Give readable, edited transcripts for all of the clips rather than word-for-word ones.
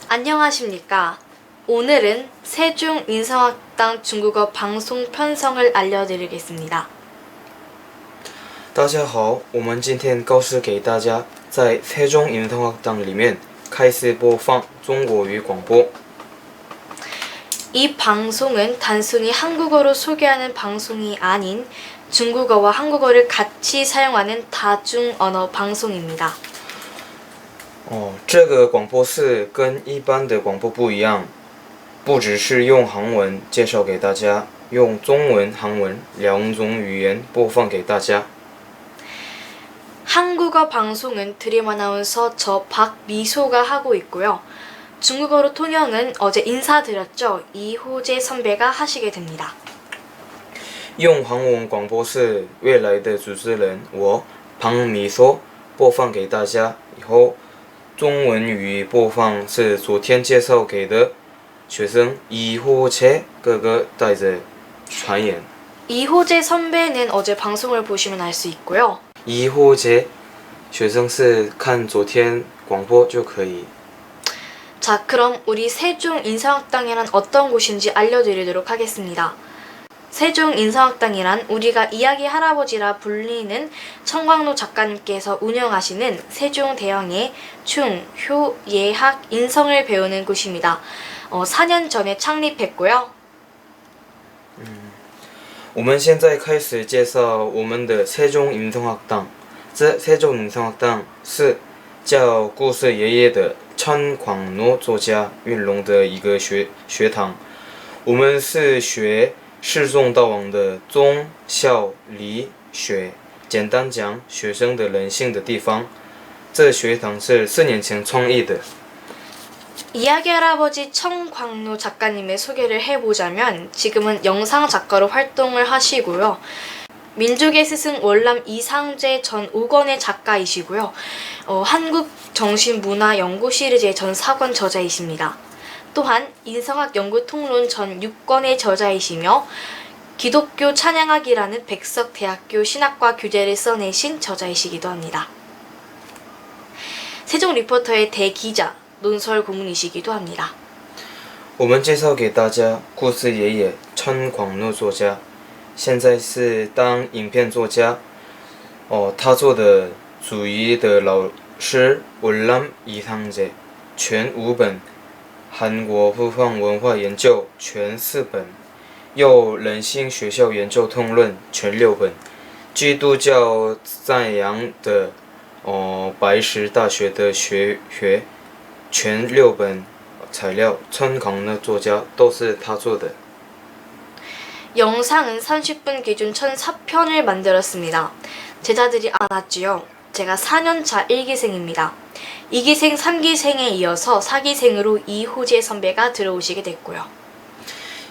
안녕하십니까. 오늘은 세종인성학당 중국어 방송 편성을 알려드리겠습니다. 大家好，我们今天告示给大家，在세종인성학당里面开始播放中国语广播。 이 방송은 단순히 한국어로 소개하는 방송이 아닌 중국어와 한국어를 같이 사용하는 다중언어 방송입니다. 这个广播是跟一般的广播不一样，不只是用韩文介绍给大家，用中文、韩文两种语言播放给大家。 한국어 방송은 드림 아나운서 저 박미소가 하고 있고요. 중국어로 통역은 어제 인사드렸죠. 이호재 선배가 하시게 됩니다. 用韩文广播是未来的主持人我庞米说播放给大家，以后中文语播放是昨天介绍给的学生이호재哥哥带着传言。 이호재 선배는 어제 방송을 보시면 알 수 있고요. 이호재 学生是看昨天广播就可以。 자, 그럼 우리 세종인성학당이란 어떤 곳인지 알려드리도록 하겠습니다. 세종인성학당이란 우리가 이야기 할아버지라 불리는 청광로 작가님께서 운영하시는 세종대왕의 충, 효, 예학, 인성을 배우는 곳입니다. 4년 전에 창립했고요. 我们现在开始介绍我们的세종인성학당。 这세종인성학당是叫故事爷爷的陈广诺作家运龙的一个学堂。我们是学世宗道王的忠孝礼学，简单讲学生的人性的地方。这学堂是4年前创立的。 이야기 할아버지 청광로 작가님의 소개를 해보자면 지금은 영상 작가로 활동을 하시고요. 민족의 스승 월남 이상재 전 5권의 작가이시고요. 한국정신문화연구 시리즈의 전 4권 저자이십니다. 또한 인성학 연구통론 전 6권의 저자이시며 기독교 찬양학이라는 백석대학교 신학과 교재를 써내신 저자이시기도 합니다. 세종 리포터의 대기자, 논설 고문이시기도 합니다. 我们介绍给大家故事爷爷陈广诺作家，现在是当影片作家。他做的主义的老师월남 이상재，全5本，韩国复放文化研究全4本，又人性学校研究通论全6本，基督教赞扬的白石大学的学全6本材料，陈广诺作家都是他做的。 영상은 30분 기준 1004편을 만들었습니다. 제자들이 많았지요. 제가 4년차 1기생입니다. 2기생, 3기생에 이어서 4기생으로 이호재 선배가 들어오시게 됐고요.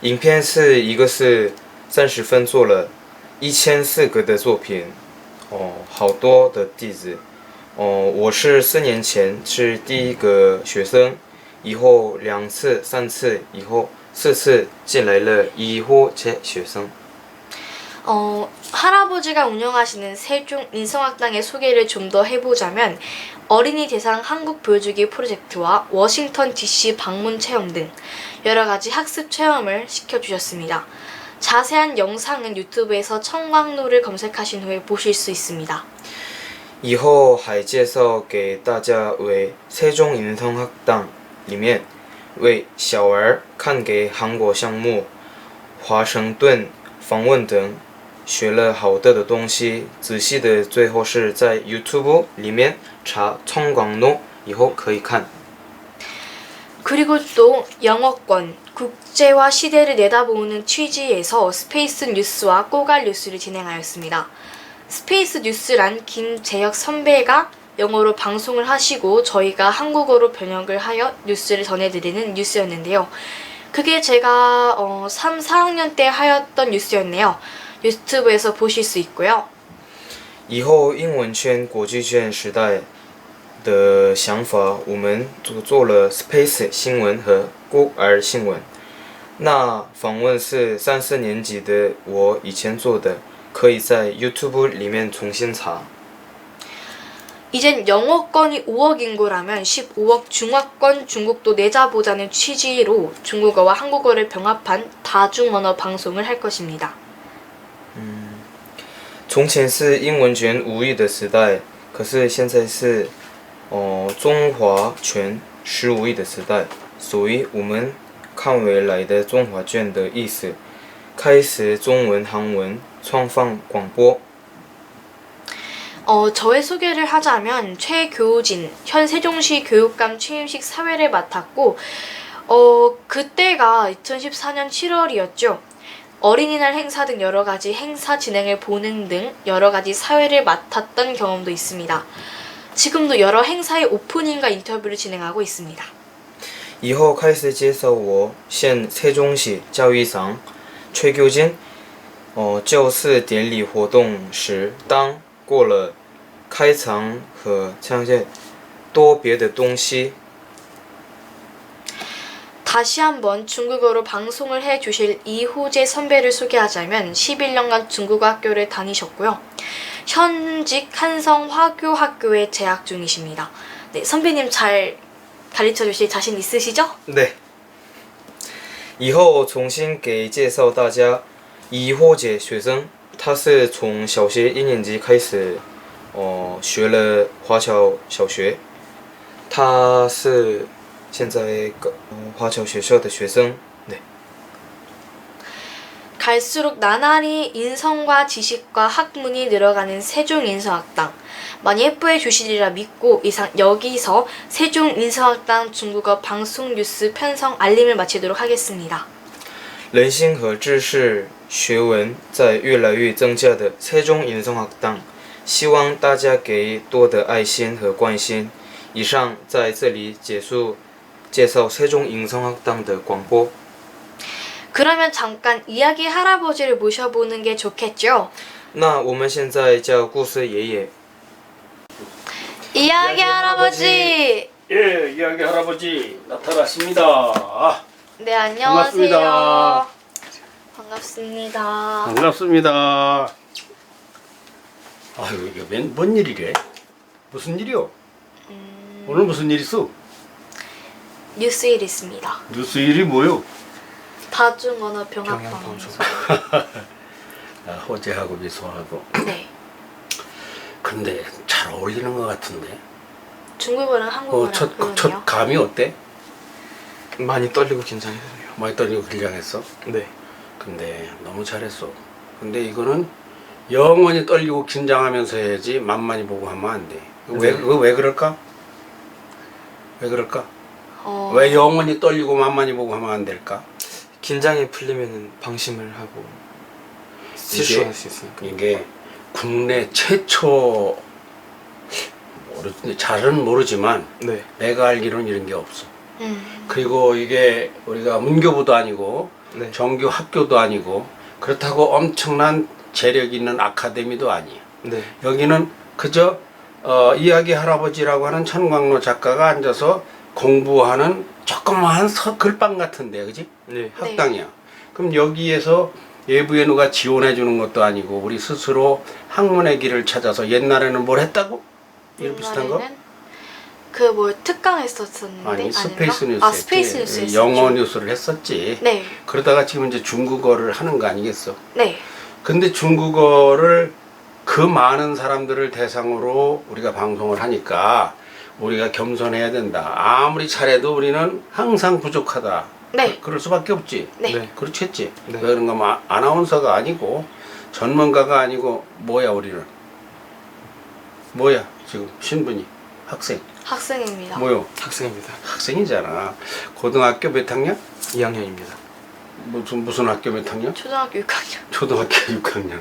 影片是一个是30分做了1400个的作品，好多的弟子。我是4年前是第一个学生，以后2次、3次，以后4次进来了이호재学生。 할아버지가 운영하시는 세종인성학당의 소개를 좀 더 해보자면 어린이 대상 한국 보여주기 프로젝트와 워싱턴 DC 방문 체험 등 여러가지 학습 체험을 시켜주셨습니다. 자세한 영상은 유튜브에서 청광로를 검색하신 후에 보실 수 있습니다. 以后还介绍给大家为세종인성학당里面为小儿看给韩国项目、华盛顿访问等学了好多的东西。仔细的最后是在 YouTube 里面查청광로，以后可以看。 그리고 또 영어권, 국제화 시대를 내다보는 취지에서 스페이스 뉴스와 꼬갈 뉴스를 진행하였습니다. 스페이스 뉴스란 김재혁 선배가 영어로 방송을 하시고 저희가 한국어로 번역을 하여 뉴스를 전해드리는 뉴스였는데요. 그게 제가 3, 4학년 때 하였던 뉴스였네요. 유튜브에서 보실 수 있고요. 以后英文圈、国际圈时代的想法，我们做了 Space 新闻和孤儿新闻。那访问是3、4年级的我以前做的，可以在 YouTube 里面重新查。 이젠 영어권이 5억 인구라면 15억 중화권 중국도 내자보자는 취지로 중국어와 한국어를 병합한 다중언어 방송을 할 것입니다. 从前是英文权无语的时代，可是现在是中华权十五亿的时代，所以我们看未来的中华卷的意思，开始中文、韩文创放广播。 저의 소개를 하자면 최교진, 현 세종시 교육감 취임식 사회를 맡았고 그때가 2014년 7월이었죠. 어린이날 행사 등 여러 가지 행사 진행을 보는 등 여러 가지 사회를 맡았던 경험도 있습니다. 지금도 여러 행사의 오프닝과 인터뷰를 진행하고 있습니다. 以后开始介绍我现세종시教育长崔교진教师典礼活动时，当过了开场和唱些多别的东西。 다시 한번 중국어로 방송을 해주실 이호재 선배를 소개하자면 11년간 중국어 학교를 다니셨고요. 현직 한성화교학교에 재학 중이십니다. 네, 선배님 잘 가르쳐주실 자신 있으시죠? 对。以后重新给介绍大家以后姐学生，他是从小学1年级开始，学了华侨小学，他是现在华侨学校的学生。对。 갈수록 나날이 인성과 지식과 학문이 늘어가는 세종인성학당. 많이 예뻐해 주시리라 믿고 이상 여기서 세종인성학당 중국어 방송 뉴스 편성 알림을 마치도록 하겠습니다. 人心和知识学问在越来越增加的세종인성학당，希望大家给多的爱心和关心。以上在这里结束介绍세종인성학당的广播。 그러면 잠깐 이야기 할아버지를 모셔보는 게 좋겠죠? 那我们现在叫故事爷爷。 이야기 할아버지! 예, 이야기 할아버지 나타났습니다. 네, 안녕하세요. 반갑습니다. 반갑습니다. 반갑습니다. 아유, 이게 뭔 일이래? 무슨 일이요? 오늘 무슨 일 있어? 뉴스일 있습니다. 뉴스 일이 뭐요? 다중언어 병합 병합 방송. 호재하고 미소하고. 네. 근데 잘 어울리는 것 같은데. 중국어랑 한국어랑 첫 그러네요. 감이 어때? 많이 떨리고 긴장했네요. 많이 떨리고 긴장했어? 네. 근데 너무 잘했어. 근데 이거는 영원히 떨리고 긴장하면서 해야지 만만히 보고 하면 안 돼. 왜 그럴까? 왜 그럴까? 왜 영원히 떨리고 만만히 보고 하면 안 될까? 긴장이 풀리면 방심을 하고 실수할 수 있으니까. 이게 국내 최초 잘은 모르지만 네. 내가 알기로는 이런 게 없어. 음. 그리고 이게 우리가 문교부도 아니고 네. 정규 학교도 아니고 그렇다고 엄청난 재력 있는 아카데미도 아니야. 네. 여기는 그저 이야기 할아버지라고 하는 천광로 작가가 앉아서 공부하는 조그마한 글방 같은데, 그지? 네. 학당이야. 그럼 여기에서 외부에 누가 지원해 주는 것도 아니고 우리 스스로 학문의 길을 찾아서 옛날에는 뭘 했다고? 이런 비슷한 거? 그뭐 특강 했었었는데 아니, 아닌가? 스페이스 뉴스 아, 했지. 스페이스 뉴스 했었죠. 영어 뉴스를 했었지. 네. 그러다가 지금 이제 중국어를 하는 거 아니겠어? 네. 근데 중국어를 그 많은 사람들을 대상으로 우리가 방송을 하니까 우리가 겸손해야 된다. 아무리 잘해도 우리는 항상 부족하다. 네. 그럴 수밖에 없지. 네. 네. 그렇겠지. 네. 왜 그런가 하면 아나운서가 아니고 전문가가 아니고 뭐야 우리는? 뭐야 지금 신분이? 학생. 학생입니다. 뭐요? 학생입니다. 학생이잖아. 고등학교 몇 학년? 2학년입니다. 무슨 학교 몇 학년? 초등학교 6학년. 초등학교 6학년.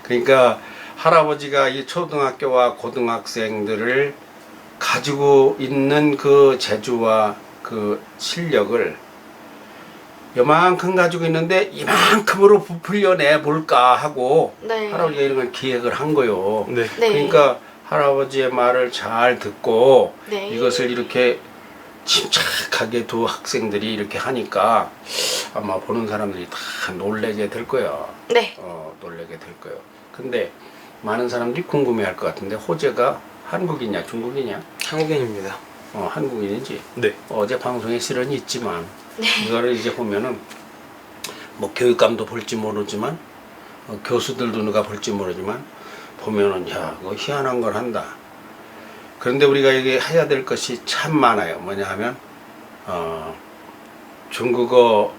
그러니까 할아버지가 이 초등학교와 고등학생들을 가지고 있는 그 재주와 그 실력을 요만큼 가지고 있는데 이만큼으로 부풀려 내볼까 하고 네. 할아버지가 이런 걸 기획을 한 거요. 네. 네. 그러니까 할아버지의 말을 잘 듣고 네. 이것을 이렇게 침착하게 두 학생들이 이렇게 하니까 아마 보는 사람들이 다 놀래게 될 거야. 네. 놀래게 될 거예요. 근데 많은 사람들이 궁금해할 것 같은데 호재가 한국이냐 중국이냐? 한국인입니다. 한국인이지. 네. 어제 방송에 실언이 있지만 네. 이거를 이제 보면은 뭐 교육감도 볼지 모르지만 교수들도 누가 볼지 모르지만 보면은 야 그거 희한한 걸 한다. 그런데 우리가 이게 해야 될 것이 참 많아요. 뭐냐 하면 중국어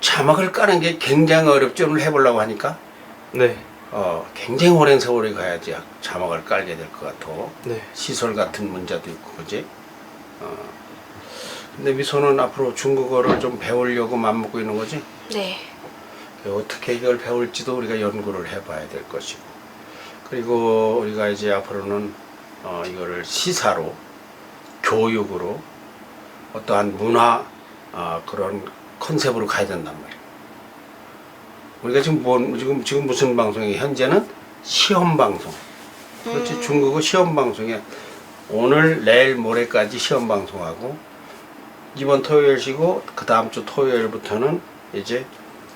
자막을 까는 게 굉장히 어렵죠. 오늘 해보려고 하니까 네. 굉장히 오랜 세월이 가야지 자막을 깔게 될 것 같아. 네. 시설 같은 문제도 있고 그지? 근데 미소는 앞으로 중국어를 좀 배우려고 맘먹고 있는 거지? 네. 어떻게 이걸 배울지도 우리가 연구를 해봐야 될 것이고, 그리고 우리가 이제 앞으로는 이거를 시사로, 교육으로, 어떠한 문화 그런 컨셉으로 가야 된단 말이야. 우리가 지금 무슨 방송이 현재는 시험 방송. 그렇지. 중국어 시험 방송에 오늘 내일 모레까지 시험 방송하고 이번 토요일 쉬고 그 다음 주 토요일부터는 이제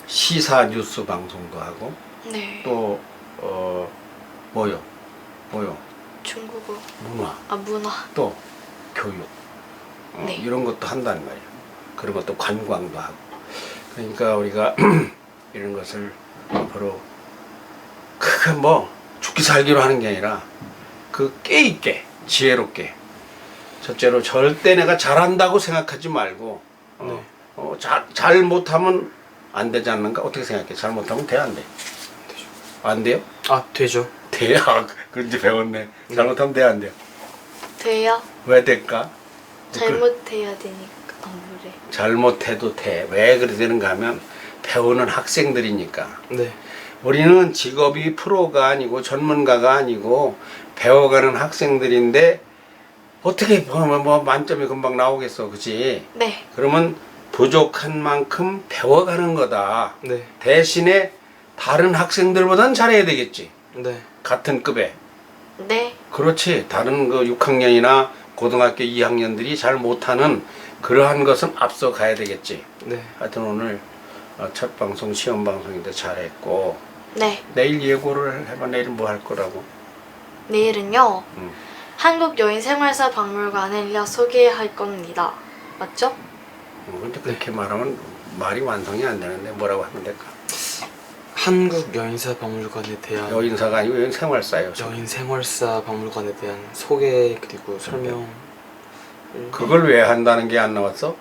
시사 뉴스 방송도 하고 네. 또 뭐요? 중국어. 문화 문화. 또 교육 네. 이런 것도 한단 말이야. 그런 것도 관광도 하고. 그러니까 우리가 이런 것을 앞으로 크게 뭐 죽기 살기로 하는 게 아니라 그 깨있게 지혜롭게 첫째로 절대 내가 잘한다고 생각하지 말고 네. 잘 못하면 안 되지 않는가? 어떻게 생각해? 잘 못하면 돼? 안 돼? 되죠. 안 돼요? 되죠. 돼요. 그런지 배웠네. 잘못하면 돼? 안 돼요? 돼요? 왜 될까? 잘못해야 되니까 그래. 잘못해도 돼. 왜 그래 되는가 하면 배우는 학생들이니까. 네. 우리는 직업이 프로가 아니고 전문가가 아니고 배워가는 학생들인데 어떻게 보면 뭐 만점이 금방 나오겠어. 그치? 네. 그러면 부족한 만큼 배워가는 거다. 네. 대신에 다른 학생들보단 잘해야 되겠지. 네. 같은 급에. 네. 그렇지. 다른 그 6학년이나 고등학교 2학년들이 잘 못하는 그러한 것은 앞서 가야 되겠지. 네. 하여튼 오늘 첫 방송 시험 방송인데 잘했고 네. 내일 예고를 해봐. 내일 뭐 할 거라고. 내일은요. 응. 한국 여인 생활사 박물관을 소개할 겁니다. 맞죠? 근데 그렇게 말하면 말이 완성이 안 되는데 뭐라고 하면 될까? 한국 여인사 박물관에 대한 여인사가 아니고 여인 생활사예요. 여인 생활사 박물관에 대한 소개 그리고 설명. 그걸 왜 한다는 게 안 나왔어?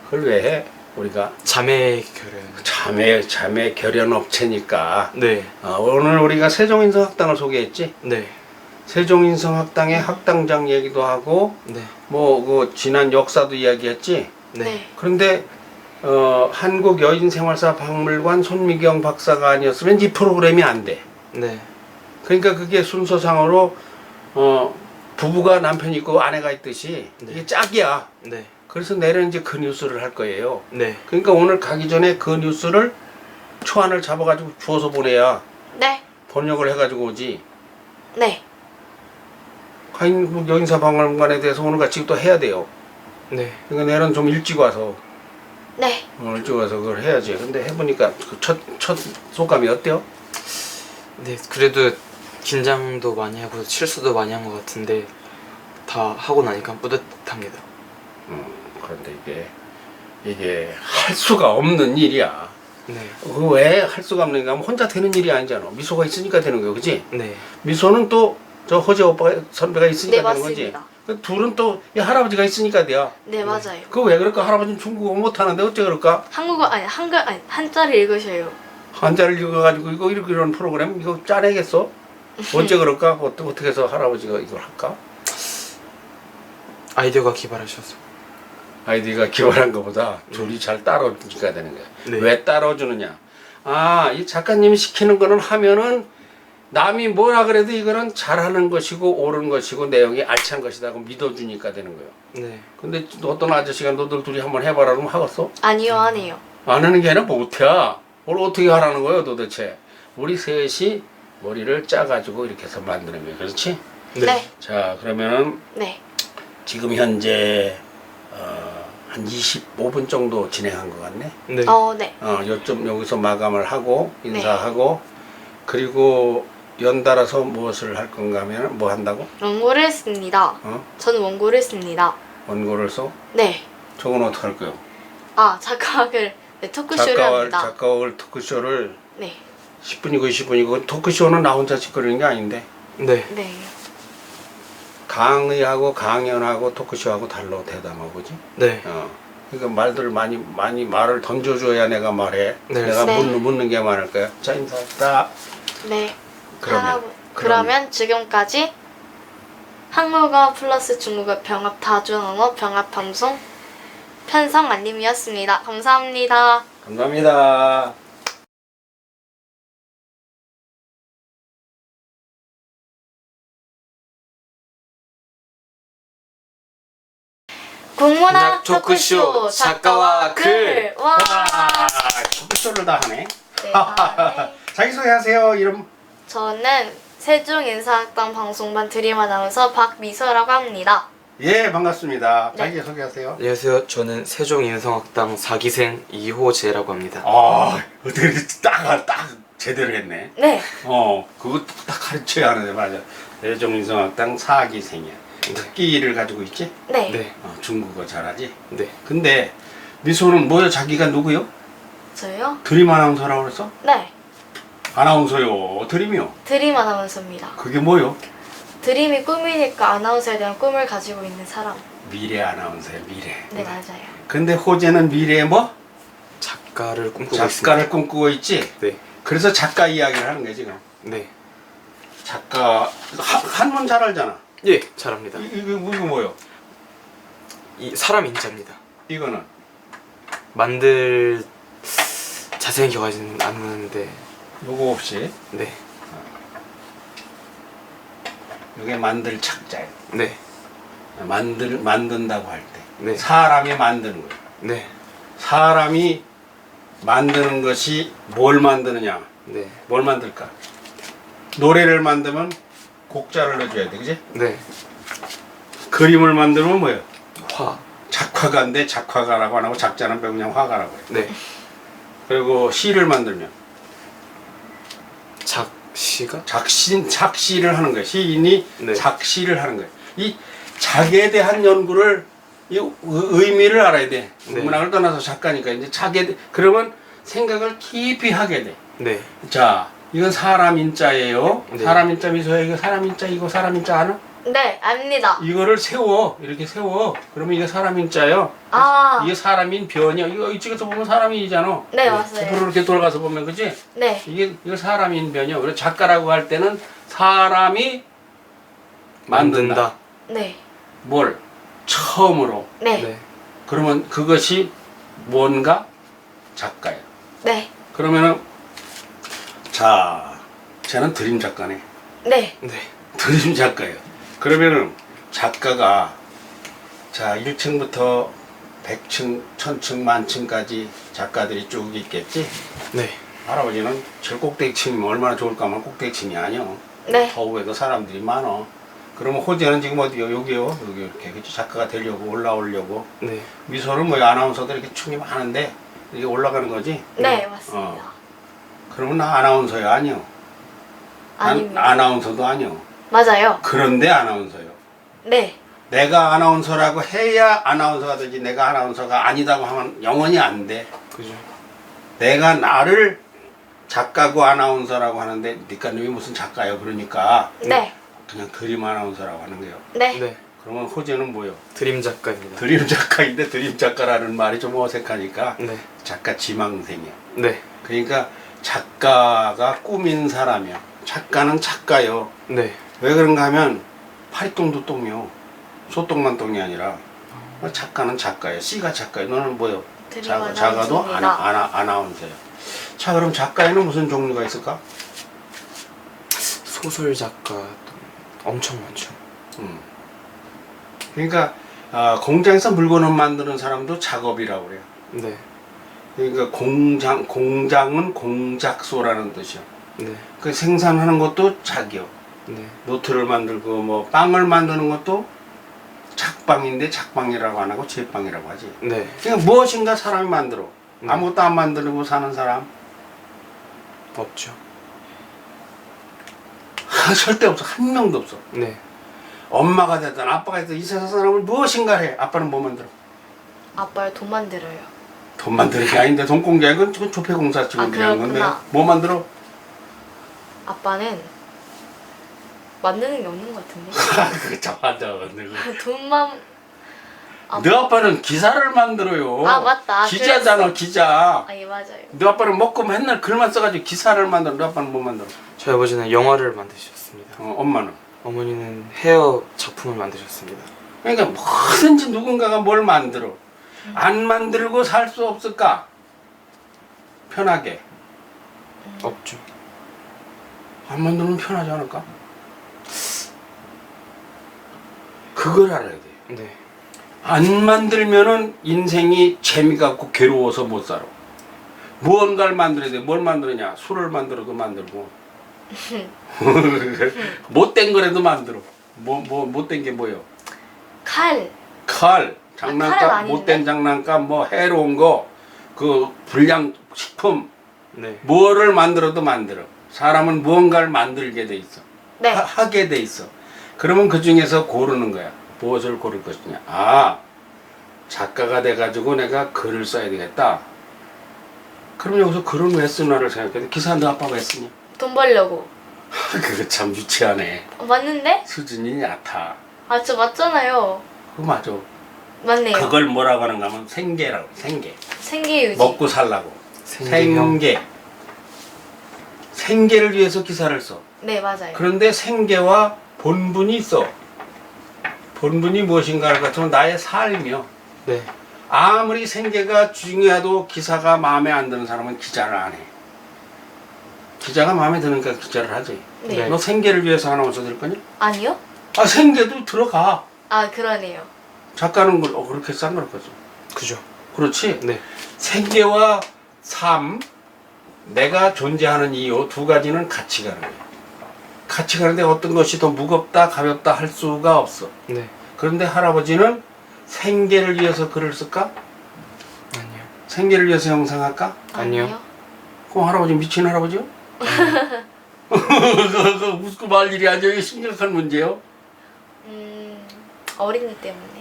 그걸 왜 해? 우리가 자매 결연. 자매 결연 업체니까. 네. 오늘 우리가 세종인성 학당을 소개했지. 네. 세종인성 학당의 학당장 얘기도 하고 네. 뭐 그 지난 역사도 이야기했지. 네. 그런데 한국 여인생활사 박물관 손미경 박사가 아니었으면 이 프로그램이 안 돼. 네. 그러니까 그게 순서상으로 부부가 남편 있고 아내가 있듯이 네. 이게 짝이야. 네. 그래서 내일은 이제 그 뉴스를 할 거예요. 네. 그러니까 오늘 가기 전에 그 뉴스를 초안을 잡아가지고 주워서 보내야 네. 번역을 해가지고 오지. 네. 한국 여인사 박물관에 대해서 오늘 같이 또 해야 돼요. 네. 그러니까 내일은 좀 일찍 와서 네. 일찍 와서 그걸 해야지. 근데 해보니까 그 첫 소감이 어때요? 네. 그래도 긴장도 많이 하고 실수도 많이 한 것 같은데 다 하고 나니까 뿌듯합니다. 그런데 이게 할 수가 없는 일이야. 네. 왜 할 수가 없는가 하면 혼자 되는 일이 아니잖아. 미소가 있으니까 되는 거야, 그지? 네. 미소는 또 저 허재 오빠 선배가 있으니까 네, 되는 거지. 맞습니다. 그 둘은 또 이 할아버지가 있으니까 돼요. 네, 맞아요. 그거 왜 그럴까? 할아버지는 중국어 못하는데 어째 그럴까? 한국어 아니 한글 아니 한자를 읽으셔요. 한자를 읽어가지고 이거 이런 프로그램 이거 짜내겠어? 어째 그럴까? 어떻게 해서 할아버지가 이걸 할까? 아이디어가 기발하셔서. 아이디가 기발한 것보다 둘이 잘 따라주니까 되는 거야. 네. 왜 따라주느냐? 이 작가님이 시키는 거는 하면은 남이 뭐라 그래도 이거는 잘하는 것이고 옳은 것이고 내용이 알찬 것이다 고 믿어주니까 되는 거예요. 네. 근데 어떤 아저씨가 너들 둘이 한번 해봐라 그러면 하겠어? 아니요, 안 해요. 안 하는 게 아니라 못해. 뭘 어떻게 하라는 거예요 도대체? 우리 셋이 머리를 짜가지고 이렇게 해서 만드는 거예요. 그렇지? 네. 네. 자 그러면은 네. 지금 현재 한 25분 정도 진행한 것 같네. 네. 네. 요점 여기서 마감을 하고 인사하고 그리고 연달아서 무엇을 할 건가 하면 뭐 한다고? 원고를 씁니다. 어? 저는 원고를 씁니다. 원고를 써? 네. 저건 어떻게 할 거요? 아, 작가학을 네, 토크쇼를 합니다. 작가월 토크쇼를 네. 10분이고 20분이고 토크쇼는 나 혼자 짓거리는 게 아닌데 네. 네. 강의하고 강연하고 토크쇼하고 달라 대담하고 그지? 네. 그러니까 말들을 많이 말을 던져줘야 내가 말해. 네. 내가 네. 묻는 게 많을 거야. 자 인사합시다. 네. 그러면 그러면 지금까지 한국어 플러스 중국어 병합 다중언어 병합 방송 편성 알림이었습니다. 감사합니다. 감사합니다. 국문학 토크쇼, 토크쇼 작가와 글. 와. 토크쇼를 다 하네. 네, 다음에 자기소개하세요. 이름. 저는 세종인사학당 방송반 드림 아나운서 박미서라고 합니다. 예 반갑습니다. 네. 자기소개하세요. 안녕하세요. 저는 세종인성학당 4기생 이호재라고 합니다. 아 어떻게 딱 제대로 했네. 네. 그것도 딱 가르쳐야 하는데 맞아. 세종인성학당 4기생이야. 특기를 가지고 있지? 네. 네. 중국어 잘하지? 네. 근데 미소는 뭐요? 자기가 누구요? 저요? 드림 아나운서라고 그랬어? 네. 아나운서요. 드림이요. 드림 아나운서입니다. 그게 뭐요? 드림이 꿈이니까 아나운서에 대한 꿈을 가지고 있는 사람. 미래 아나운서야 미래. 네, 맞아요. 근데 호재는 미래에 뭐? 작가를 꿈꾸고 작가를 있습니다. 꿈꾸고 있지? 네. 그래서 작가 이야기를 하는 거야 지금. 네. 작가 한문 잘 알잖아. 예, 잘합니다. 이거 뭐요? 이 사람 인자입니다. 이거는 만들 자세히 기억하지는 않는데 요거 없이 네. 이게 만들 착자예요. 네. 만든다고 할 때. 네. 사람이 만드는 거예요. 네. 사람이 만드는 것이 뭘 만드느냐? 네. 뭘 만들까? 노래를 만들면 곡자를 넣어줘야 돼, 그지? 네. 그림을 만들면 뭐예요? 화. 작화가인데 작화가라고 안 하고 작자는 빼고 그냥 화가라고 해요. 네. 그리고 시를 만들면 작시가? 작시를 하는 거예요. 시인이 네. 작시를 하는 거예요. 이 작에 대한 연구를 이 의미를 알아야 돼. 네. 문학을 떠나서 작가니까 이제 그러면 생각을 깊이 하게 돼. 네. 자, 이건 사람 인자예요. 네. 사람 인자 미소야. 이거 사람 인자, 이거 사람 인자 아나? 네, 압니다. 이거를 세워. 이렇게 세워. 그러면 이게 사람 인자예요. 아. 이게 사람인 변이야. 이거 이쪽에서 보면 사람인이잖아. 네, 맞아요. 옆으로 이렇게 돌아가서 보면 그지? 네. 이거 사람인 변이야. 그래서 작가라고 할 때는 사람이 만든다. 네. 뭘? 처음으로. 네. 네. 그러면 그것이 뭔가? 작가야. 네. 그러면은 자, 쟤는 드림 작가네. 네. 네. 드림 작가예요. 그러면은 작가가 자 1층부터 100층, 1000층, 만층까지 작가들이 쭉 있겠지? 네. 할아버지는 제일 꼭대기층이면 얼마나 좋을까 하면 꼭대기층이 아니야. 네. 더 위에도 사람들이 많아. 그러면 호재는 지금 어디요? 여기요? 여기 이렇게 그치? 작가가 되려고 올라오려고. 네. 미소는 뭐 아나운서들 이렇게 층이 많은데 이게 올라가는 거지? 네, 맞습니다. 그러면 나 아나운서야 아니요. 난 아닙니다. 아나운서도 아니요. 맞아요. 그런데 아나운서요. 네. 내가 아나운서라고 해야 아나운서가 되지 내가 아나운서가 아니다고 하면 영원히 안 돼. 그죠. 내가 나를 작가고 아나운서라고 하는데 니까 놈이 무슨 작가요? 그러니까 네. 그냥 드림 아나운서라고 하는 거예요. 네. 네. 그러면 호재는 뭐요? 드림 작가입니다. 드림 작가인데 드림 작가라는 말이 좀 어색하니까 네. 작가 지망생이야. 네. 그러니까 작가가 꾸민 사람이야. 작가는 작가요. 네. 왜 그런가 하면 파리똥도 똥이요. 소똥만 똥이 아니라 작가는 작가예요. 씨가 작가예요. 너는 뭐요? 드림 작가도 아나운서입니다. 아나운서예요. 자 그럼 작가에는 무슨 종류가 있을까? 소설 작가 엄청 많죠. 그러니까 공장에서 물건을 만드는 사람도 작업이라고 그래요. 네. 그러니까 공장은 공작소라는 뜻이요. 네. 그 생산하는 것도 작이요. 네. 노트를 만들고 뭐 빵을 만드는 것도 작빵인데 작빵이라고 안 하고 제빵이라고 하지. 네. 그러니까 무엇인가 사람이 만들어. 네. 아무것도 안 만들고 사는 사람 없죠. 절대 없어. 한 명도 없어. 네. 엄마가 됐든 아빠가 됐든 이 세상 사람을 무엇인가 해. 아빠는 뭐 만들어? 아빠를 돈 만들어요. 돈 만드는 게 아닌데 돈공자 이건 조폐공사 직원들이 하는 건데 그렇구나. 뭐 만들어? 아빠는 만드는 게 없는 것 같은데. 그거 참 앉아 만들고. 돈만. 너 아빠는 기사를 만들어요. 아, 맞다. 기자잖아 그랬어. 기자. 아, 예, 맞아요. 너 아빠는 먹고 맨날 글만 써가지고 기사를 만들어. 너 아빠는 뭐 만들어? 저희 아버지는 영화를 만드셨습니다. 엄마는. 어머니는 헤어 작품을 만드셨습니다. 그러니까 뭐든지 누군가가 뭘 만들어. 안 만들고 살 수 없을까? 편하게. 없죠. 안 만들면 편하지 않을까? 그걸 알아야 돼. 네. 안 만들면은 인생이 재미가 없고 괴로워서 못 살아. 무언가를 만들어야 돼. 뭘 만드느냐? 술을 만들어도 만들고. 못된 거라도 만들어. 못된 게 뭐요? 칼. 칼, 칼은 장난감, 아닌데? 못된 장난감, 뭐 해로운 거, 그 불량 식품, 네. 뭐를 만들어도 만들어. 사람은 무언가를 만들게 돼 있어. 네. 하게 돼 있어. 그러면 그 중에서 고르는 거야. 무엇을 고를 것이냐. 아, 작가가 돼가지고 내가 글을 써야 되겠다. 그럼 여기서 글은 왜 쓰나를 생각해. 기사 너 아빠가 왜 쓰냐? 돈 벌려고. 그거 참 유치하네. 맞는데? 수준이 얕아. 아, 저 맞잖아요. 그거 맞아. 맞네요. 그걸 뭐라고 하는가 하면 생계라고. 생계. 생계유지. 먹고 살라고. 생계형. 생계를 위해서 기사를 써. 네, 맞아요. 그런데 생계와 본분이 있어. 본분이 무엇인가를 같으면 나의 삶이요. 네. 아무리 생계가 중요해도 기사가 마음에 안 드는 사람은 기자를 안 해. 기자가 마음에 드니까 기자를 하지. 네. 너 생계를 위해서 아나운서 될 거냐? 아니요? 아, 생계도 들어가. 아, 그러네요. 작가는 그렇게 싼 거지. 그죠. 그렇지? 네. 생계와 삶, 내가 존재하는 이유 두 가지는 같이 가는 거야. 같이 가는데 어떤 것이 더 무겁다, 가볍다 할 수가 없어. 네. 그런데 할아버지는 생계를 위해서 글을 쓸까? 아니요. 생계를 위해서 영상할까? 아니요. 그럼 할아버지 미친 할아버지요? 그거 웃고 말 일이 아주 심각한 문제요. 어린이 때문에.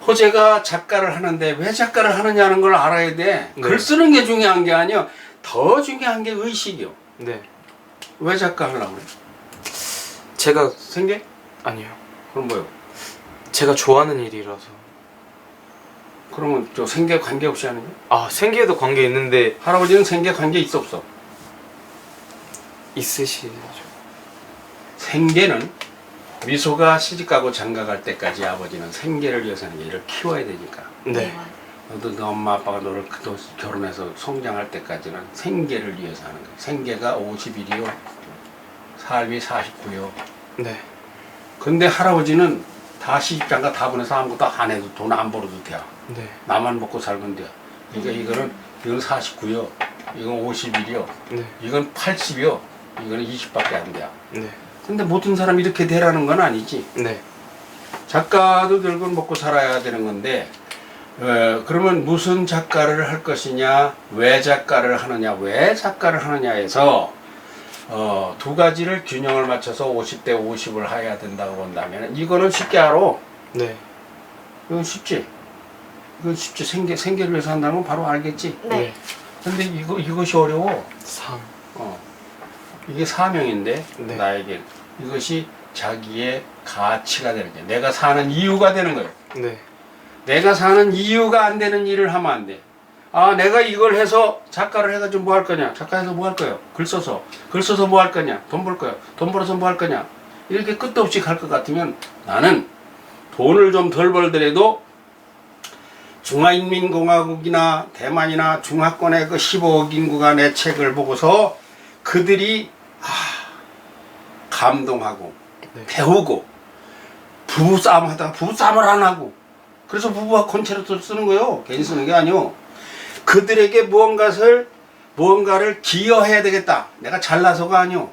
호재가 작가를 하는데 왜 작가를 하느냐는 걸 알아야 돼. 네. 글 쓰는 게 중요한 게 아니야. 더 중요한 게 의식이요. 네. 왜 작가 하려고 그래? 제가 생계? 아니요. 그럼 뭐요? 제가 좋아하는 일이라서. 그러면 저 생계 관계없이 하는 거야? 아, 생계에도 관계 있는데 할아버지는 생계 관계 있어 없어? 있으시죠. 생계는 미소가 시집가고 장가갈 때까지 아버지는 생계를 위해서 하는 게 얘를 키워야 되니까. 네. 맞아요. 너도 너 엄마 아빠가 너를 너 결혼해서 성장할 때까지는 생계를 위해서 하는 거야. 생계가 50일이요. 삶이 49요. 네. 근데 할아버지는 다 시집장가 다 보내서 아무것도 안 해도 돈 안 벌어도 돼. 네. 나만 먹고 살면 돼. 그러니까 이건 49요. 이건 50일이요. 네. 이건 80이요. 이거는 20밖에 안 돼. 네. 근데 모든 사람이 이렇게 되라는 건 아니지. 네. 작가도 결국은 먹고 살아야 되는 건데 그러면 무슨 작가를 할 것이냐, 왜 작가를 하느냐, 왜 작가를 하느냐에서 두 가지를 균형을 맞춰서 50대 50을 해야 된다고 본다면 이거는 쉽게 알아. 네. 이건 쉽지. 이건 쉽지. 생계를 위해서 한다는 건 바로 알겠지. 네. 근데 이것이 어려워. 상. 이게 사명인데 네. 나에게 이것이 자기의 가치가 되는 거야. 내가 사는 이유가 되는 거예요. 네. 내가 사는 이유가 안 되는 일을 하면 안 돼. 아, 내가 이걸 해서 작가를 해가지고 뭐 할 거냐? 작가해서 뭐 할 거예요? 글 써서 뭐 할 거냐? 돈 벌 거야. 돈 벌어서 뭐 할 거냐? 이렇게 끝도 없이 갈 것 같으면 나는 돈을 좀 덜 벌더라도 중화인민공화국이나 대만이나 중화권의 그 15억 인구가 내 책을 보고서 그들이 감동하고 네. 배우고 부부싸움 하다가 부부싸움을 안 하고 그래서 부부와 콘체르토를 쓰는 거예요. 괜히 쓰는 게 아니요. 그들에게 무언가를 기여해야 되겠다. 내가 잘나서가 아니요.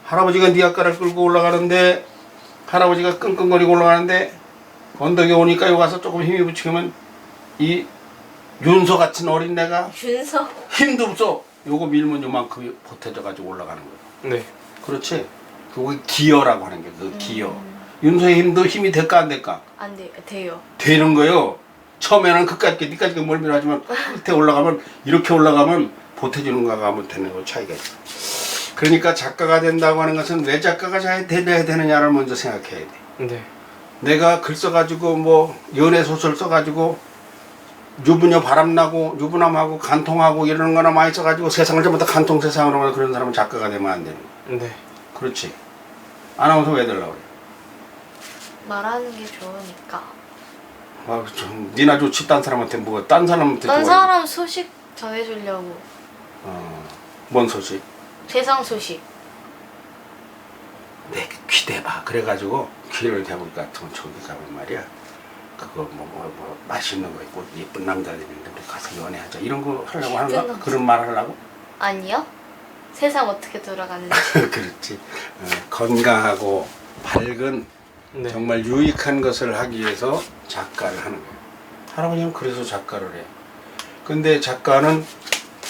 할아버지가 니아까를 끌고 올라가는데 할아버지가 끙끙거리고 올라가는데 언덕에 오니까 여기 와서 조금 힘이 붙이면 이 윤서 같은 어린애가 윤서. 힘도 없어. 요거 밀면 요만큼 보태져 가지고 올라가는 거예요. 네. 그렇지. 그거 기여라고 하는 게 그 기여. 윤서의 힘도 힘이 될까 안 될까? 안 돼, 돼요. 되는 거예요. 처음에는 그까짓 니까짓 멀미를 하지만 끝에 올라가면 이렇게 올라가면 보태주는 거가 하면 되는 거 차이가 있어. 그러니까 작가가 된다고 하는 것은 왜 작가가 잘 돼야 되느냐를 먼저 생각해야 돼. 네. 내가 글 써가지고 뭐 연애 소설 써가지고 유부녀 바람나고 유부남하고 간통하고 이러는 거나 많이 써가지고 세상을 전부 다 간통 세상으로 하는 그런 사람은 작가가 되면 안 되는 거야. 네. 그렇지. 아나운서 왜 되려고 그래? 말하는 게 좋으니까. 아, 좀 니나 좋지 딴 사람한테 뭐가 딴 사람한테 딴 좋아해. 사람 소식 전해주려고. 뭔 소식? 세상 소식. 내 귀 대봐. 그래가지고 귀를 대보니까 저기 가면 말이야. 그거 뭐 맛있는 거 있고 예쁜 남자들이 있는데 우리 가서 연애하자 이런 거 하려고 하는 거? 그런 말 하려고? 아니요? 세상 어떻게 돌아가는지. 그렇지. 건강하고 밝은 네. 정말 유익한 것을 하기 위해서 작가를 하는 거예요. 할아버지는 그래서 작가를 해. 근데 작가는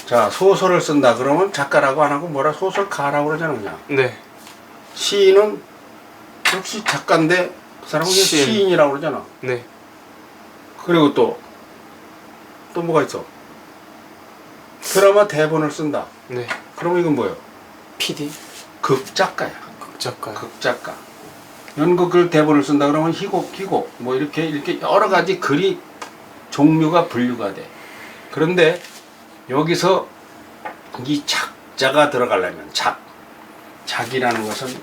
자 소설을 쓴다 그러면 작가라고 안 하고 뭐라 소설가라고 그러잖아 그냥. 네. 시인은 역시 작가인데 그 사람은 그냥 시인. 시인이라고 그러잖아. 네. 그리고 또 뭐가 있어? 드라마 대본을 쓴다. 네. 그러면 이건 뭐예요? PD. 극작가야. 극작가. 극작가. 연극을 대본을 쓴다 그러면 희곡 뭐 이렇게 여러 가지 글이 종류가 분류가 돼. 그런데 여기서 이 작자가 들어가려면 작이라는 것은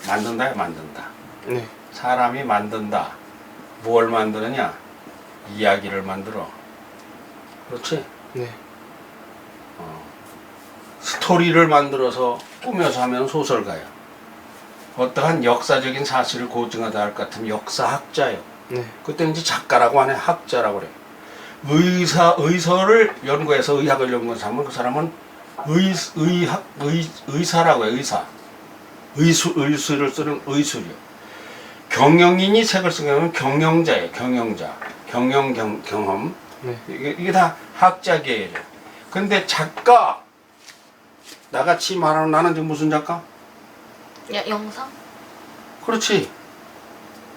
만든다. 네. 사람이 만든다. 뭘 만드느냐? 이야기를 만들어. 그렇지? 네. 스토리를 만들어서 꾸며서 하면 소설가야. 어떠한 역사적인 사실을 고증하다 할 것 같으면 역사학자예요. 네. 그때 이제 작가라고 하네. 학자라고 그래. 의사를 연구해서 의학을 연구해서 하면 그 사람은 의사라고 해요. 의술을 쓰는 의술이요. 경영인이 책을 쓰면 경영자예요. 경영자. 경험. 네. 이게 다 학자계예요. 근데 작가 나같이 말하는 나는 지금 무슨 작가? 영상? 그렇지.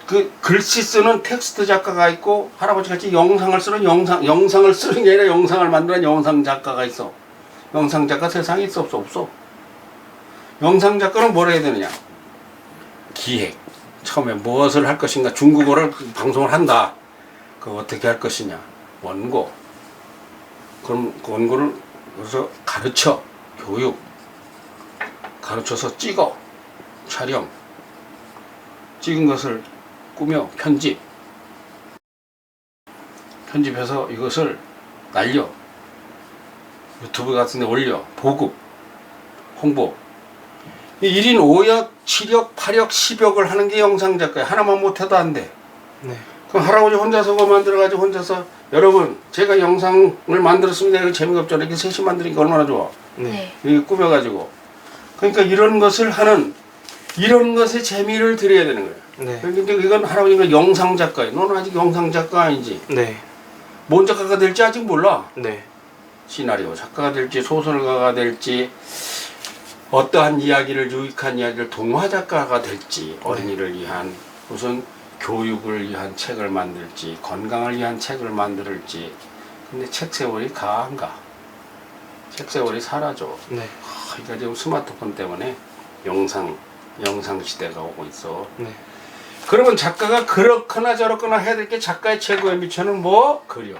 그 글씨 쓰는 텍스트 작가가 있고 할아버지 같이 영상을 쓰는 영상을 쓰는 게 아니라 영상을 만드는 영상 작가가 있어. 영상 작가 세상에 있어 없어? 영상 작가는 뭘 해야 되느냐? 기획. 처음에 무엇을 할 것인가? 중국어를 방송을 한다. 그거 어떻게 할 것이냐? 원고. 그럼 그 원고를 그래서 가르쳐. 교육. 가르쳐서 찍어. 촬영. 찍은 것을 꾸며 편집해서 이것을 날려. 유튜브 같은 데 올려. 보급. 홍보. 1인 5역, 7역, 8역, 10역을 하는 게 영상작가야. 하나만 못해도 안 돼. 네. 그럼 할아버지 혼자서 그거 만들어가지고 혼자서 여러분 제가 영상을 만들었습니다. 이거 재미가 없잖아. 이렇게 셋이 만드니까 얼마나 좋아. 네. 이렇게 꾸며가지고. 그러니까 이런 것을 하는 이런 것에 재미를 드려야 되는 거야. 네. 근데 이건 할아버지가 영상작가야. 너는 아직 영상작가 아니지. 네. 뭔 작가가 될지 아직 몰라. 네. 시나리오 작가가 될지 소설가가 될지 어떠한 이야기를 유익한 이야기를 동화 작가가 될지 어린이를 위한 무슨 교육을 위한 책을 만들지 건강을 위한 책을 만들지. 근데 책 세월이 가 안 가? 책 세월이 사라져. 네. 그러니까 지금 스마트폰 때문에 영상 시대가 오고 있어. 네. 그러면 작가가 그렇거나 저렇거나 해야 될 게 작가의 최고의 미천은 뭐? 글.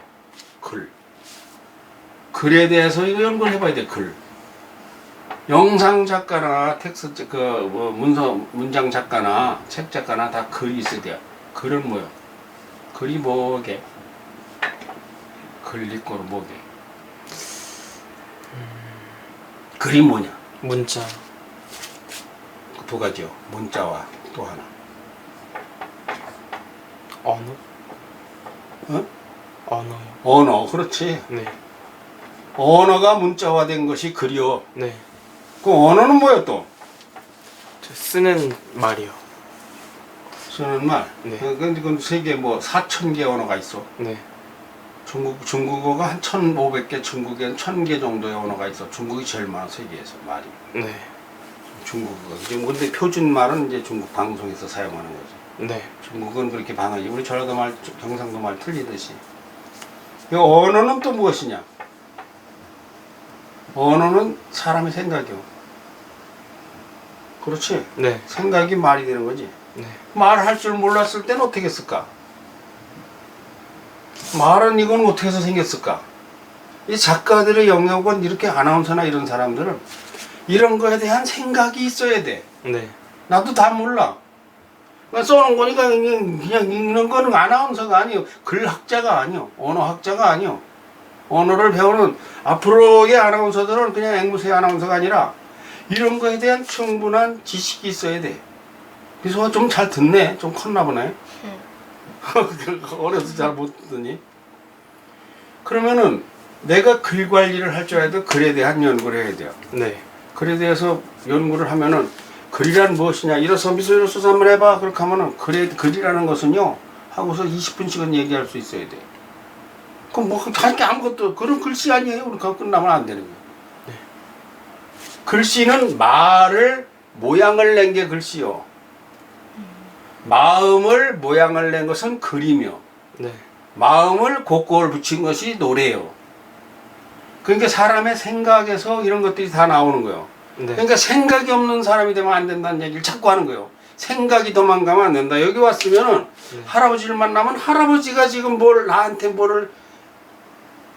글에 대해서 이거 연구를 해봐야 돼. 글. 영상 작가나 텍스트 문장 작가나 책 작가나 다 글이 있어야 돼요. 글은 뭐요? 글이 뭐게? 글 읽고는 뭐게? 글이 뭐냐? 문자. 두 가지요. 문자와 또 하나. 언어. 어? 언어요. 언어. 그렇지. 네. 언어가 문자화된 것이 글이요. 네. 그 언어는 뭐예요 또? 저 쓰는 말이요. 쓰는 말. 네. 그건 세계 뭐 4,000개 언어가 있어. 네. 중국어가 한 1,500개, 중국에는 1,000개 정도의 언어가 있어. 중국이 제일 많아 세계에서 말이. 네. 중국어. 지금 근데 표준 말은 이제 중국 방송에서 사용하는 거죠. 네. 중국은 그렇게 방하지. 우리 전라도 말, 경상도 말 틀리듯이. 이 언어는 또 무엇이냐? 언어는 사람의 생각이요. 그렇지? 네. 생각이 말이 되는 거지. 네. 말할 줄 몰랐을 때는 어떻게 했을까? 말은 이건 어떻게 해서 생겼을까? 이 작가들의 영역은 이렇게 아나운서나 이런 사람들은 이런 거에 대한 생각이 있어야 돼. 네. 나도 다 몰라. 그냥 써놓은 거니까 그냥 읽는 거는 아나운서가 아니에요. 글학자가 아니요. 언어학자가 아니요. 언어를 배우는 앞으로의 아나운서들은 그냥 앵무새 아나운서가 아니라 이런 거에 대한 충분한 지식이 있어야 돼. 그래서 좀 잘 듣네. 좀 컸나 보네. 어려서 잘 못 듣더니. 그러면은 내가 글 관리를 할 줄 알아도 글에 대한 연구를 해야 돼요. 네. 글에 대해서 연구를 하면은 글이란 무엇이냐 이로써 미소 이로써 한번 해봐 그렇게 하면은 글이라는 것은요 하고서 20분씩은 얘기할 수 있어야 돼. 그럼 뭐 다니까 아무것도 그런 글씨 아니에요. 그렇게 끝나면 안 되는 거예요. 네. 글씨는 말을 모양을 낸 게 글씨요. 마음을 모양을 낸 것은 글이며 네. 마음을 곡곡을 붙인 것이 노래요. 그러니까 사람의 생각에서 이런 것들이 다 나오는 거예요. 네. 그러니까 생각이 없는 사람이 되면 안 된다는 얘기를 자꾸 하는 거예요. 생각이 도망가면 안 된다. 여기 왔으면은 할아버지를 만나면 할아버지가 지금 나한테 뭐를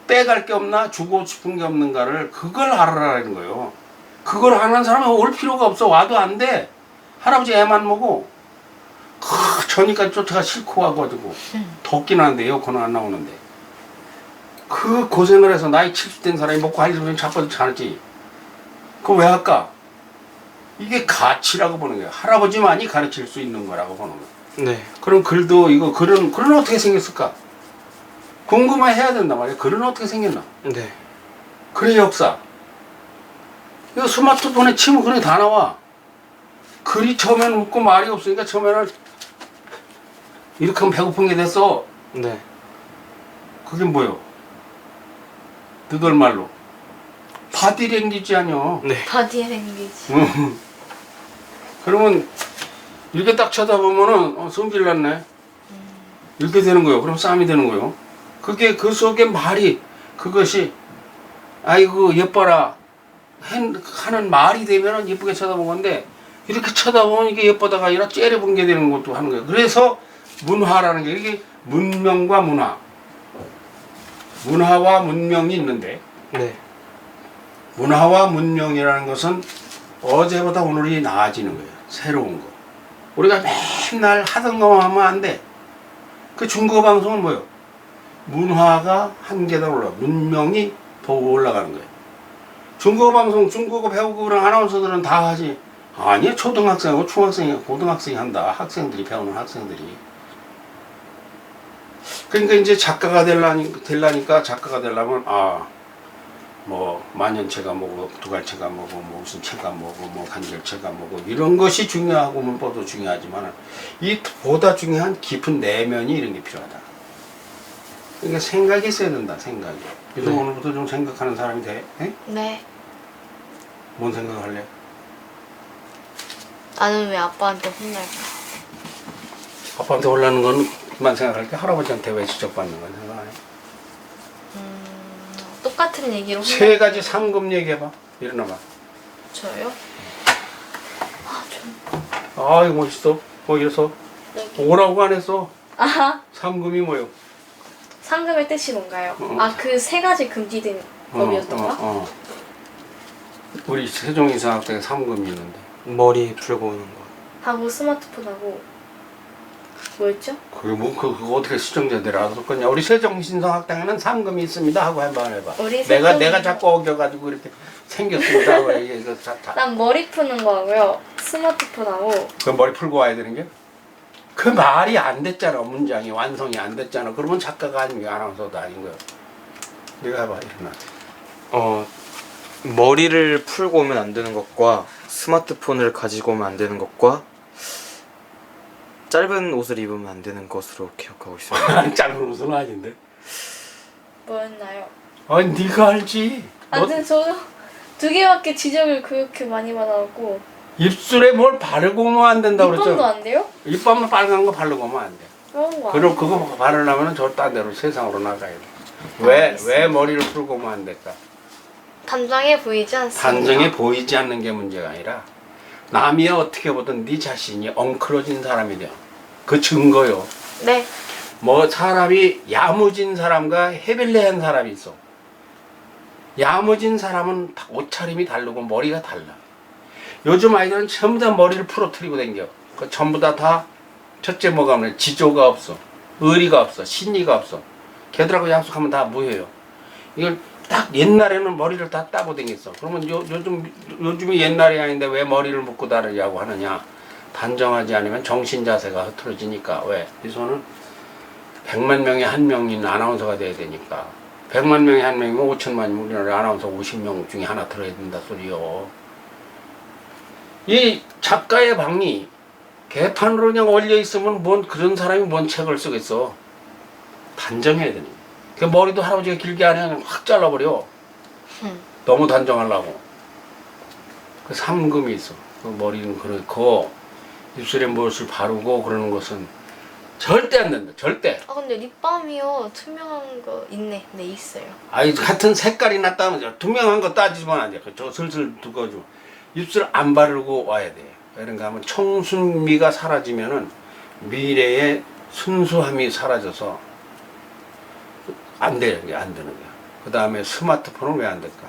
빼갈 게 없나 주고 싶은 게 없는가를 그걸 알아라는 거예요. 그걸 아는 사람이 올 필요가 없어. 와도 안 돼. 할아버지 애만 먹고 저니까 쫓아가 싫고 와가지고 덥긴 한데 에어컨은 안 나오는데 그 고생을 해서 나이 70된 사람이 먹고 할 일은 자빠도 자지. 그거 왜 할까? 이게 가치라고 보는 거예요. 할아버지만이 가르칠 수 있는 거라고 보는 거예요. 네. 그럼 글도 이거 글은 어떻게 생겼을까? 궁금해 해야 된단 말이에요. 글은 어떻게 생겼나? 네. 글의 역사. 이거 스마트폰에 치면 글이 다 나와. 글이 처음에는 웃고 말이 없으니까 처음에는 이렇게 하면 배고픈 게 됐어. 네. 그게 뭐요? 너덜말로 바디랭귀지 아니요. 네. 바디 랭귀지. 그러면 이렇게 딱 쳐다보면은 성질 났네. 이렇게 되는 거예요. 그럼 싸움이 되는 거예요. 그게 그 속에 말이 그것이 아이고 예뻐라 하는 말이 되면은 예쁘게 쳐다본 건데 이렇게 쳐다보면 이게 예쁘다가 아니라 째려본 게 되는 것도 하는 거예요. 그래서 문화라는 게 이게 문명과 문화와 문명이 있는데 네. 문화와 문명이라는 것은 어제보다 오늘이 나아지는 거예요. 새로운 거. 우리가 맨날 하던 것만 하면 안 돼. 그 중국어 방송은 뭐예요? 문화가 한 계단 올라, 문명이 더 올라가는 거예요. 중국어 방송, 중국어 배우고 그런 아나운서들은 다 하지. 아니, 초등학생하고 중학생이, 고등학생이 한다. 학생들이 배우는 학생들이. 그러니까 이제 작가가 되려니까 작가가 되려면 뭐 만연체가 뭐고 두갈체가 뭐고 뭐 무슨 체가 뭐고 뭐 간결체가 뭐고 이런 것이 중요하고 문법도 중요하지만 이 보다 중요한 깊은 내면이 이런 게 필요하다. 그러니까 생각이 있어야 된다. 생각이. 그래서 네. 오늘부터 좀 생각하는 사람이 돼. 에? 네. 뭔 생각할래? 나는 왜 아빠한테 혼날까? 아빠한테 올라는 건 그만 생각할게. 할아버지한테 왜 지적받는 건 생각 안 해? 똑같은 얘기로 세 가지 상금 얘기해봐. 일어나봐. 저요? 아 이거 멋있어. 거기서 여기. 오라고 안 했어. 아하. 상금이 뭐요? 상금의 뜻이 뭔가요? 어. 그 세 가지 금지된 법이었던가? 우리 세종이사학당에 상금이 있는데 머리 풀고 오는 거. 하고 스마트폰하고 뭐였죠? 그거 어떻게 시청자들이 알아서 거냐? 우리 세종신성학당에는 상금이 있습니다 하고 한번 해봐. 우리 내가 자꾸 어겨가지고 이렇게 생겼습니다 하고 이거 난 머리 푸는 거 하고요. 스마트폰하고 그 머리 풀고 와야 되는 게? 그 말이 안 됐잖아. 문장이 완성이 안 됐잖아. 그러면 작가가 아닌 게 아나운서도 아닌 거야. 내가 해봐 일어나. 머리를 풀고 오면 안 되는 것과 스마트폰을 가지고 오면 안 되는 것과 짧은 옷을 입으면 안 되는 것으로 기억하고 있습니다. 짧은 옷은 아닌데. 뭐였나요? 아니 네가 알지. 아무튼 저 두 개밖에 지적을 그렇게 많이 받아갖고 입술에 뭘 바르고 오면 안 된다고 립밤도 그랬죠. 안 돼요? 립밤은 빨간 거 바르고 오면 안 돼. 그런 거 그럼 그거 바르려면 저 딴 데로 세상으로 나가야 돼. 왜 머리를 풀고 오면 안 될까? 단정해 보이지 않습니다. 단정해 보이지 않는 게 문제가 아니라 남이 어떻게 보든 네 자신이 엉클어진 사람이 돼요. 그 증거요. 네. 뭐 사람이 야무진 사람과 헤빌레한 사람이 있어. 야무진 사람은 옷차림이 다르고 머리가 달라. 요즘 아이들은 전부 다 머리를 풀어뜨리고 다녀. 그 전부 다 첫째 뭐가 없네. 지조가 없어. 의리가 없어. 신의가 없어. 걔들하고 약속하면 다 무효요. 이걸 딱 옛날에는 머리를 다 따고 다녔어. 그러면 요즘이 옛날이 아닌데 왜 머리를 묶고 다니냐고 하느냐. 단정하지 않으면 정신 자세가 흐트러지니까. 왜? 이 손은 100만 명에 한 명인 아나운서가 돼야 되니까. 100만 명에 한 명이면 5천만이면 우리나라 아나운서 50명 중에 하나 들어야 된다 소리요. 이 작가의 방이 개판으로 그냥 올려 있으면 뭔 그런 사람이 뭔 책을 쓰겠어. 단정해야 되는. 그 머리도 할아버지가 길게 안 해. 그냥 확 잘라버려. 너무 단정하려고. 그 삼금이 있어. 그 머리는 그렇고 입술에 무엇을 바르고 그러는 것은 절대 안 된다. 절대. 아 근데 립밤이요 투명한 거 있네. 네 있어요. 아이 같은 색깔이 났다면 투명한 거 따지면 안 돼. 저 슬슬 두고 좀 입술 안 바르고 와야 돼. 그런가 하면 청순미가 사라지면은 미래의 순수함이 사라져서 안 되는 게 안 되는 거야. 그 다음에 스마트폰은 왜 안 될까?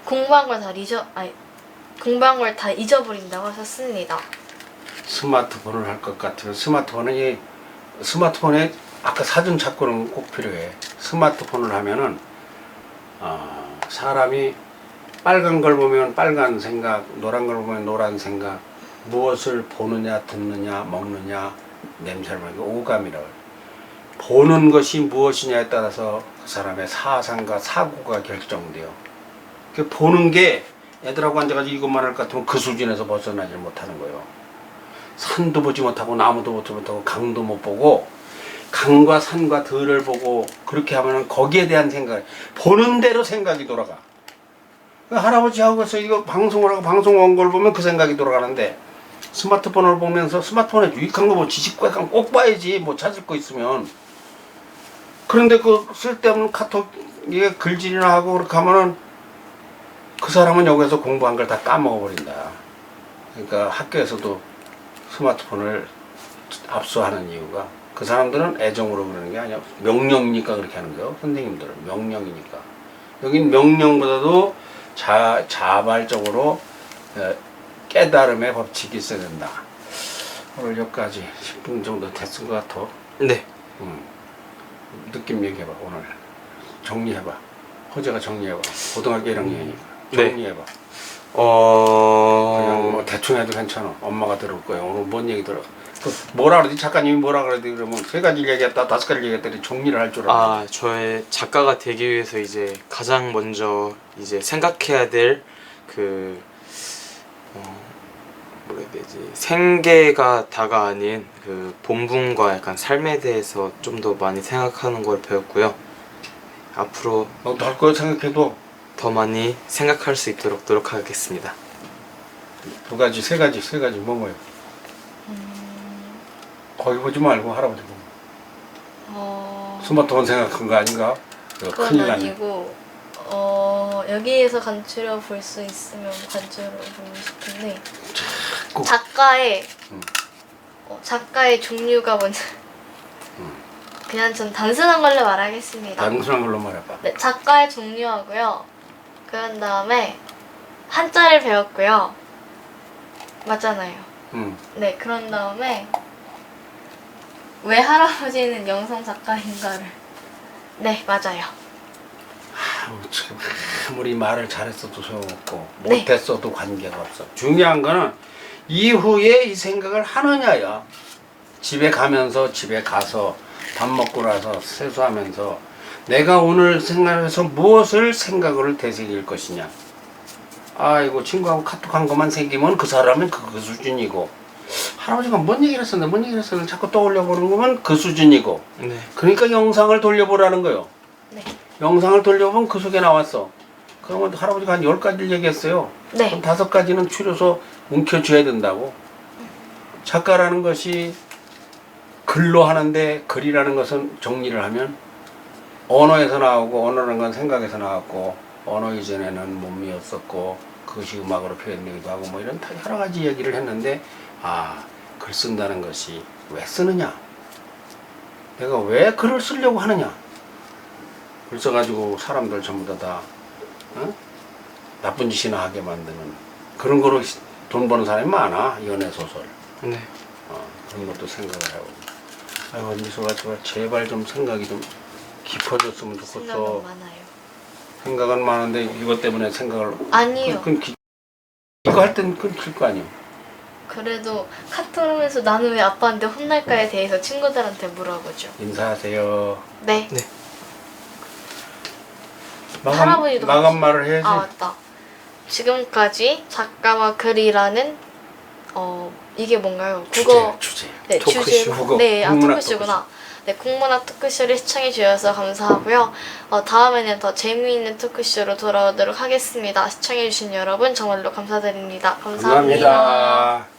공부한 걸 다 공부한 걸 다 잊어버린다고 하셨습니다. 스마트폰을 할 것 같으면 스마트폰에 아까 사진 찾고는 꼭 필요해. 스마트폰을 하면은 사람이 빨간 걸 보면 빨간 생각, 노란 걸 보면 노란 생각, 무엇을 보느냐, 듣느냐, 먹느냐, 냄새를 맡고 오감이라고 해요. 보는 것이 무엇이냐에 따라서 그 사람의 사상과 사고가 결정돼요. 그 보는 게 애들하고 앉아가지고 이것만 할 것 같으면 그 수준에서 벗어나지 못하는 거예요. 산도 보지 못하고 나무도 보지 못하고 강도 못 보고 강과 산과 들을 보고 그렇게 하면 거기에 대한 생각, 보는 대로 생각이 돌아가. 할아버지하고서 이거 방송을 하고 방송 온 걸 보면 그 생각이 돌아가는데 스마트폰을 보면서 스마트폰에 유익한 거 뭐 지식과 꼭 봐야지 뭐 찾을 거 있으면. 그런데 그 쓸데없는 카톡에 글질이나 하고 그렇게 하면은 그 사람은 여기서 공부한 걸 다 까먹어 버린다. 그러니까 학교에서도 스마트폰을 압수하는 이유가 그 사람들은 애정으로 그러는 게 아니야. 명령이니까 그렇게 하는 거예요. 선생님들은 명령이니까. 여긴 명령보다도 자발적으로 깨달음의 법칙이 있어야 된다. 오늘 여기까지 10분 정도 됐은 것 같아. 네. 느낌 얘기해봐. 오늘 정리해봐. 호재가 정리해봐. 고등학교 1학년이니까 네. 정리해봐. 그냥 뭐 대충 해도 괜찮아. 엄마가 들을 거야. 오늘 뭔 얘기 들어? 뭐라 그러지? 작가님이 뭐라 그러지? 그러면 3가지 얘기했다, 5가지 얘기했더니 정리를 할 줄 알아. 저의 작가가 되기 위해서 이제 가장 먼저 이제 생각해야 될 뭐라 해야 되지? 생계가 다가 아닌 그 본분과 약간 삶에 대해서 좀 더 많이 생각하는 걸 배웠고요. 앞으로 너도 할 거 생각해도 더 많이 생각할 수 있도록 노력하겠습니다. 2가지, 3가지 뭐예요? 거기 보지 말고 할아버지 보고. 스마트폰 생각한 거 아닌가? 그건 큰일 나네. 아니고 여기에서 간추려 볼 수 있으면 간추려 보고 싶은데 작가의 종류가 먼저 그냥 전 단순한 걸로 말하겠습니다. 단순한 걸로 말해봐. 네, 작가의 종류하고요. 그런 다음에 한자를 배웠고요. 맞잖아요. 네, 그런 다음에 왜 할아버지는 영상 작가인가를. 네, 맞아요. 참, 아무리 말을 잘했어도 소용없고 네. 못했어도 관계가 없어. 중요한 거는 이후에 이 생각을 하느냐야. 집에 가서 밥 먹고 나서 세수하면서 내가 오늘 생각해서 무엇을 생각을 되새길 것이냐. 아이고 친구하고 카톡한 것만 생기면 그 사람은 그 수준이고 할아버지가 뭔 얘기를 했었는데 자꾸 떠올려보는 거면 그 수준이고. 그러니까 영상을 돌려보라는 거요. 네. 영상을 돌려보면 그 속에 나왔어. 그러면 할아버지가 한 10가지를 얘기했어요. 네. 그럼 5가지는 추려서 움켜줘야 된다고. 작가라는 것이 글로 하는데 글이라는 것은 정리를 하면 언어에서 나오고 언어라는 건 생각에서 나왔고 언어 이전에는 몸이었었고 그것이 음악으로 표현되기도 하고 뭐 이런 여러 가지 얘기를 했는데 글 쓴다는 것이 왜 쓰느냐? 내가 왜 글을 쓰려고 하느냐? 글 써가지고 사람들 전부 다 나쁜 짓이나 하게 만드는 그런 거로 돈 버는 사람이 많아. 연애 소설. 네. 그런 것도 생각을 하고. 아이고 미소가 제발 좀 생각이 좀 깊어졌으면 좋겠어. 생각은 많아요. 생각은 많은데 이것 때문에 생각을 아니요. 이거 할 땐 끊길 거 아니에요. 그래도 카톡 하면서 나는 왜 아빠한테 혼날까에 대해서 친구들한테 물어보죠. 인사하세요. 네. 네. 할아버지도 마감 말을 해야지. 아 맞다. 지금까지 작가와 글이라는 이게 뭔가요? 국어 주제. 네, 토크쇼. 주제 국어, 네, 국문학 토크쇼구나. 네, 국문학 토크쇼를 시청해 주셔서 감사하고요. 다음에는 더 재미있는 토크쇼로 돌아오도록 하겠습니다. 시청해 주신 여러분 정말로 감사드립니다. 감사합니다. 감사합니다.